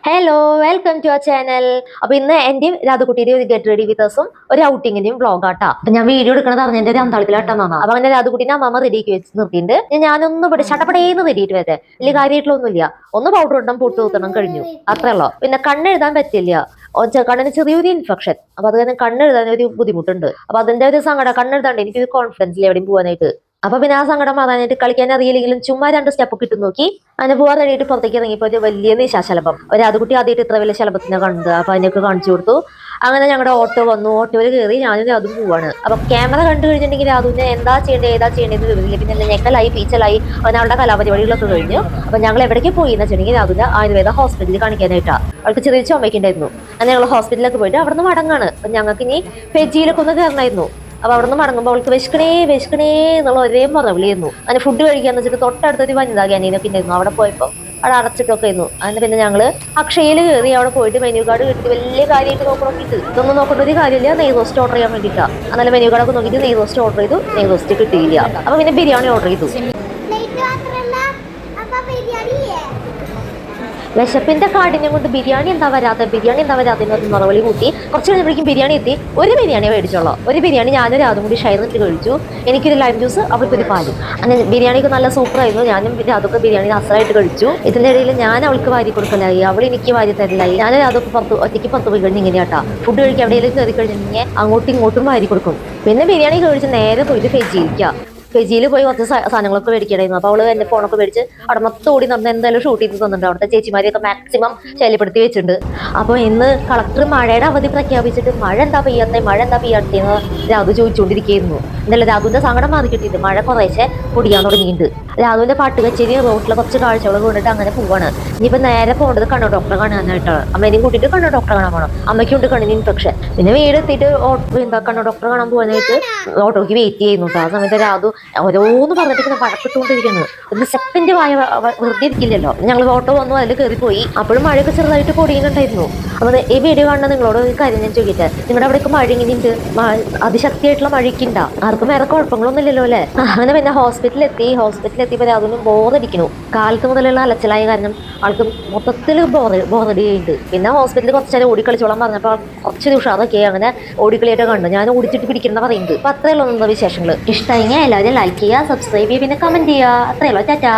Hello welcome to our channel. അപ്പൊ ഇന്ന് എന്റെയും രാധകുട്ടിയുടെ ഒരു ഗെറ്റ് റെഡി വിത്ത് അസും ഒരു ഔട്ടിങ്ങിന്റെയും വ്ളോഗ് ആട്ടാ. അപ്പൊ ഞാൻ വീഡിയോ എടുക്കണത് അറിഞ്ഞ ഒരു അന്താളിപ്പിലാട്ടാ. അപ്പൊ അങ്ങനെ രാധകുട്ടീനെ അമ്മമ്മ റെഡിയാക്കി വെച്ച് നിർത്തിയിട്ടുണ്ട്. ഞാനൊന്നും ഇവിടെ ചട്ടപ്പടേന്ന് റെഡിയിട്ട് വരെ വലിയ കാര്യമായിട്ടുള്ളൊന്നുമില്ല. ഒന്ന് പൗഡർ ഇടണം, പൊട്ട് കുത്തണം, കഴിഞ്ഞു, അത്രേ ഉള്ളൂ. പിന്നെ കണ്ണെഴുതാൻ പറ്റില്ല, കണ്ണിന് ചെറിയൊരു ഇൻഫെക്ഷൻ. അപ്പൊ അത് കാരണം കണ്ണെഴുതാൻ ഒരു ബുദ്ധിമുട്ടുണ്ട്. അപ്പൊ അതിന്റെ ഒരു സങ്കടം, കണ്ണെഴുതാണ്ട് എനിക്കൊരു കോൺഫിഡൻസിൽ എവിടെയും പോകാനായിട്ട്. അപ്പൊ പിന്നെ ആ സങ്കടം മാറാനായിട്ട് കളിക്കാൻ അറിയില്ലെങ്കിലും ചുമ്മാ രണ്ട് സ്റ്റെപ്പ് കിട്ടും നോക്കി അതിന് പോകാൻ വേണ്ടിയിട്ട് പുറത്തേക്ക് ഇറങ്ങിയപ്പോൾ ഒരു വലിയ നിശാശലഭം. ഒരു അതുകുട്ടി ആദ്യമായിട്ട് ഇത്ര വലിയ ശലഭത്തിനെ കണ്ടത്. അപ്പൊ അതിനൊക്കെ കാണിച്ചു കൊടുത്തു. അങ്ങനെ ഞങ്ങളുടെ ഓട്ടോ വന്നു, ഓട്ടോയിൽ കയറി ഞാനും അതും പോവാണ്. അപ്പൊ ക്യാമറ കണ്ടു കഴിഞ്ഞിട്ടുണ്ടെങ്കിൽ അതുവിനെ എന്താ ചെയ്യേണ്ടത് ഏതാ ചെയ്യേണ്ടത് വിവരില്ല. പിന്നെ ഞെക്കലായി പീച്ചലായി അവനവളുടെ കലാപരിപാടികളൊക്കെ കഴിഞ്ഞു. അപ്പൊ ഞങ്ങൾ എവിടേക്ക് പോയി എന്ന് വെച്ചിട്ടുണ്ടെങ്കിൽ അതുവിനെ ആയുർവേദ ഹോസ്പിറ്റലിൽ കാണിക്കാനായിട്ടാ. അവൾക്ക് ചെറിയ ചുമയ്ക്കുണ്ടായിരുന്നു. അങ്ങനെ ഞങ്ങൾ ഹോസ്പിറ്റലിലൊക്കെ പോയിട്ട് അവിടെ നിന്ന് മടങ്ങാണ്. അപ്പൊ ഞങ്ങൾക്ക് ഇനി പെജിയിലൊക്കെ ഒന്ന് കയറണമായിരുന്നു. അപ്പൊ അവിടെ നിന്ന് മടങ്ങുമ്പോൾ അവൾക്ക് വിശക്കണേ വിശക്കണേ എന്നുള്ള ഒരേ മുറവിളിയായിരുന്നു. അതിന് ഫുഡ് കഴിക്കാന്ന് വെച്ചിട്ട് തൊട്ടടുത്തൊരു വനിതാ ക്യാൻറ്റീനൊക്കെ ഉണ്ടായിരുന്നു. അവിടെ പോയപ്പോൾ അവിടെ അടച്ചിട്ടൊക്കെ ആയിരുന്നു. അതിന് പിന്നെ ഞങ്ങള് അക്ഷയയിൽ കയറി അവിടെ പോയിട്ട് മെനു കാർഡ് കിട്ടി വലിയ കാര്യമായിട്ട് നോക്കിയിട്ട് ഇതൊന്നും നോക്കേണ്ട ഒരു കാര്യമില്ല, നെയ് റോസ്റ്റ് ഓർഡർ ചെയ്യാൻ വേണ്ടിയിട്ടാണ്. എന്നാലും മെനു കാർഡൊക്കെ നോക്കിയിട്ട് നെയ് റോസ്റ്റ് ഓർഡർ ചെയ്തു. നെയ് റോസ്റ്റ് കിട്ടിയില്ല. അപ്പൊ പിന്നെ ബിരിയാണി ഓർഡർ ചെയ്തു. വിശപ്പിന്റെ കാഠിന്യം കൊണ്ട് ബിരിയാണി എന്താ വരാതെ എന്ന് മറുപടി കൂട്ടി കുറച്ച് കഴിഞ്ഞപ്പോഴേക്കും ബിരിയാണി എത്തി. ഒരു ബിരിയാണി മേടിച്ചോളൂ. ഒരു ബിരിയാണി ഞാനും രാതും കൂടി ഷെയർ ചെയ്തിട്ട് കഴിച്ചു. എനിക്കൊരു ലൈം ജ്യൂസ്, അവൾക്കൊരു പാല്. അങ്ങനെ ബിരിയാണിക്ക് നല്ല സൂപ്പറായിരുന്നു. ഞാനും രാതൊക്കെ ബിരിയാണി അസറായിട്ട് കഴിച്ചു. ഇതിന്റെ ഇടയിൽ ഞാൻ അവൾക്ക് വാരി കൊടുക്കലായി, അവൾ എനിക്ക് വാരി തരലായി. ഞാൻ രാതൊക്കെ ഒറ്റയ്ക്ക് പുറത്ത് പോയി കഴിഞ്ഞ് ഇങ്ങനെയാട്ടാ. ഫുഡ് കഴിക്കാൻ എവിടെയെങ്കിലും കയറി കഴിഞ്ഞിട്ടുണ്ടെങ്കിൽ അങ്ങോട്ടും ഇങ്ങോട്ടും വാരി കൊടുക്കും. പിന്നെ ബിരിയാണി കഴിച്ച് നേരെ പോയിട്ട് ഫെജിയിരിക്കാം. ഫെജിയിൽ പോയി കുറച്ച് സാധനങ്ങളൊക്കെ മേടിക്കണമായിരുന്നു. അപ്പോൾ അവള് എന്റെ ഫോണൊക്കെ മേടിച്ച് അവിടെ മൊത്തം ഓടി നടന്ന് എന്തായാലും ഷൂട്ട് ചെയ്ത് തന്നിട്ടുണ്ട്. അവിടുത്തെ ചേച്ചിമാരെയൊക്കെ മാക്സിമം ശല്യപ്പെടുത്തി വെച്ചിട്ടുണ്ട്. അപ്പോൾ ഇന്ന് കളക്ടർ മഴയുടെ അവധി പ്രഖ്യാപിച്ചിട്ട് മഴ എന്താ പെയ്യാത്തേന്ന് രാധു ചോദിച്ചുകൊണ്ടിരിക്കുകയായിരുന്നു. എന്തായാലും രാധുവിന്റെ സങ്കടം മാറി കിട്ടിയിട്ട് മഴ കുറേശ്ശെ പൊടിയാൻ തുടങ്ങിയിട്ടുണ്ട്. രാധുവിന്റെ പാട്ട് കച്ചേരി റോട്ടിലെ കുറച്ച് കാഴ്ചകൾ കൊണ്ടിട്ട് അങ്ങനെ പോവാണ്. ഇനിയിപ്പോൾ നേരെ പോകേണ്ടത് കണ്ണു ഡോക്ടറെ കാണാനായിട്ടാണ്. അമ്മേനെയും കൂട്ടിയിട്ട് കണ്ണു ഡോക്ടറെ കാണാൻ പോകണം. അമ്മയ്ക്കുണ്ട് കണ്ണിന് ഇൻഫെക്ഷൻ. പിന്നെ വീട് എത്തിയിട്ട് കണ്ണു ഡോക്ടറെ കാണാൻ പോകാനായിട്ട് ഓട്ടോയ്ക്ക് വെയിറ്റ് ചെയ്യുന്നു. ആ സമയത്ത് രാധു ഓരോന്ന് പറഞ്ഞിട്ട് വഴക്കിട്ടുകൊണ്ടിരിക്കുന്നത്. ഒരു സെക്കൻഡ് വെറുതെ ഇരിക്കില്ലല്ലോ. ഞങ്ങൾ ഓട്ടോ വന്നു, അതിൽ കയറിപ്പോയി. അപ്പോഴും മഴയൊക്കെ ചെറുതായിട്ട് പൊടിയുന്നുണ്ടായിരുന്നു. അപ്പോൾ ഈ വീഡിയോ കാണുന്ന നിങ്ങളോട് ഒരു കാര്യം ഞാൻ ചോദിക്കട്ടെ, നിങ്ങളുടെ അവിടെയൊക്കെ മഴ ഇങ്ങനെയുണ്ട്? അതിശക്തിയായിട്ടുള്ള മഴയ്ക്ക് ഉണ്ടാ? ആർക്കും വേറെ കുഴപ്പങ്ങളൊന്നും ഇല്ലല്ലോ അല്ലേ? അങ്ങനെ പിന്നെ ഹോസ്പിറ്റലിലെത്തിയപ്പോൾ അതിനും ബോറടിക്കുന്നു. കാലത്ത് മുതലുള്ള അലച്ചിലായ കാരണം ആൾക്ക് മൊത്തത്തിൽ ബോറടിയുണ്ട്. പിന്നെ ഹോസ്പിറ്റലിൽ കുറച്ച് നേരം ഓടിക്കളിച്ചോളാൻ പറഞ്ഞപ്പോൾ കുറച്ച് ഉഷാറൊക്കെ അങ്ങനെ ഓടിക്കളിയായിട്ട് കണ്ടു. ഞാൻ ഓടിച്ചിട്ട് പിടിക്കുന്ന പറയുന്നത്. അപ്പൊ അത്രയുള്ള വിശേഷങ്ങൾ. ഇഷ്ടമായി എല്ലാവരും ലൈക്ക് ചെയ്യുക, സബ്സ്ക്രൈബ് ചെയ്യുക, പിന്നെ കമന്റ് ചെയ്യുക. അത്രയല്ലോ. ടാറ്റാ.